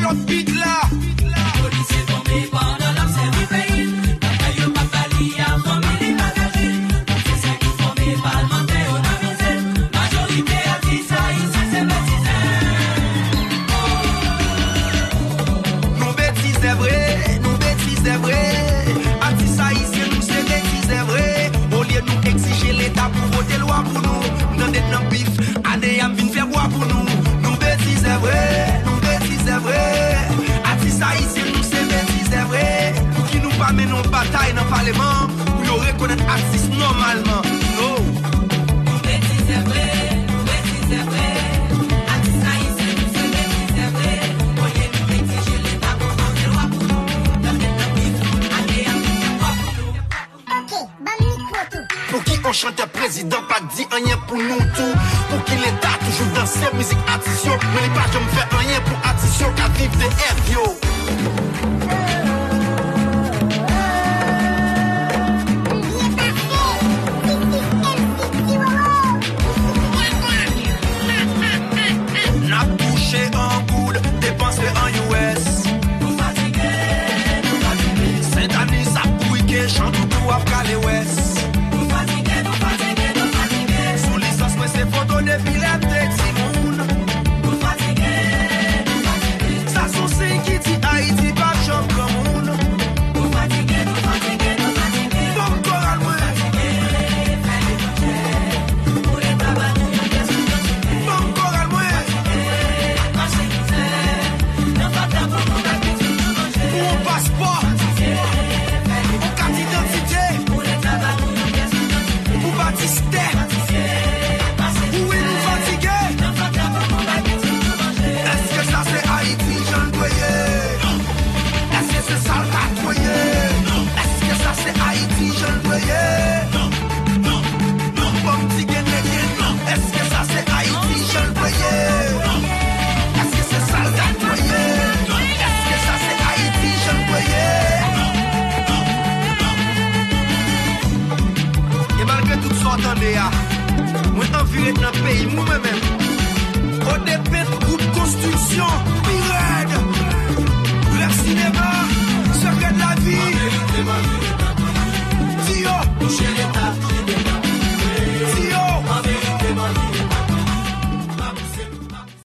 l'autre bite là. Policiers tombés pendant l'absence du pays. Bataille pas bali à famille bagagé. C'est qui formé parlementaire au namisé. Majorité artiste haïtien c'est baptisé. Nous bêtises c'est vrai, nous bêtises c'est vrai. Artiste haïtien nous c'est bêtises c'est vrai. Au lieu de nous exiger l'État pour voter loi pour nous. Nous d'être dans bif, année à venir faire bois pour nous. Nous bêtises c'est vrai, nous bêtises c'est vrai. Artiste haïtien nous c'est bêtises c'est vrai. Pour qui nous pas mener une bataille dans le Parlement. Pour nous reconnaître artistes normalement. Non. Nous bêtises c'est vrai, nous bêtises c'est vrai. Artiste haïtien nous c'est bêtises c'est vrai. Au lieu de nous exiger l'État pour voter loi pour nous. Nous d'être dans bif, année à venir faire bois pour nous. Ok, bon micro tout. Pour qui on chante président, pas dit rien pour nous tout. Pour qui l'État toujours dans cette musique addition. Mais les pages me fait rien pour addition qu'à vivre des rêves yo. N'a touché en goule, dépensé en US. Nous fatigués, nous fatigués. Saint-Denis, ça pouille, chante tout à Calais Ouest. Nous fatigués, nous fatigués, nous fatigués. Sous licence, mais c'est photo de Philippe de Timoun. Nous fatigués, nous fatigués. Ça sont ceux qui dit Haïti, pas chop comme on. Nous fatigués, nous fatigués, nous fatigués. Bon choral, moi. Fatigués, fais les concerts. Pour les tabacs, nous laisse nous continuer. Bon choral, moi. Fatigués, marcher qui sait. Nous pas d'abord pour l'habitude de manger. Pour un passeport, Fatigués, fais les pour carte d'identité, pour les tabacs, nous laisse nous continuer. pour baptiste. Où est nous fatigués? Nous pas d'abord pour l'habitude de manger. Est-ce que ça c'est Haïti, Jean Doyer? Est-ce que c'est ça le catoyer? Est-ce que ça c'est Haïti, Jean Doyer? Bon petit guénégué, est-ce que ça c'est Haïti, Jean Doyer? Est-ce que c'est ça le catoyer? Est-ce que ça c'est Haïti, Jean Doyer? Et malgré tout ça, attendez, moi environ dans le pays, moi-même. Au départ, groupe construction,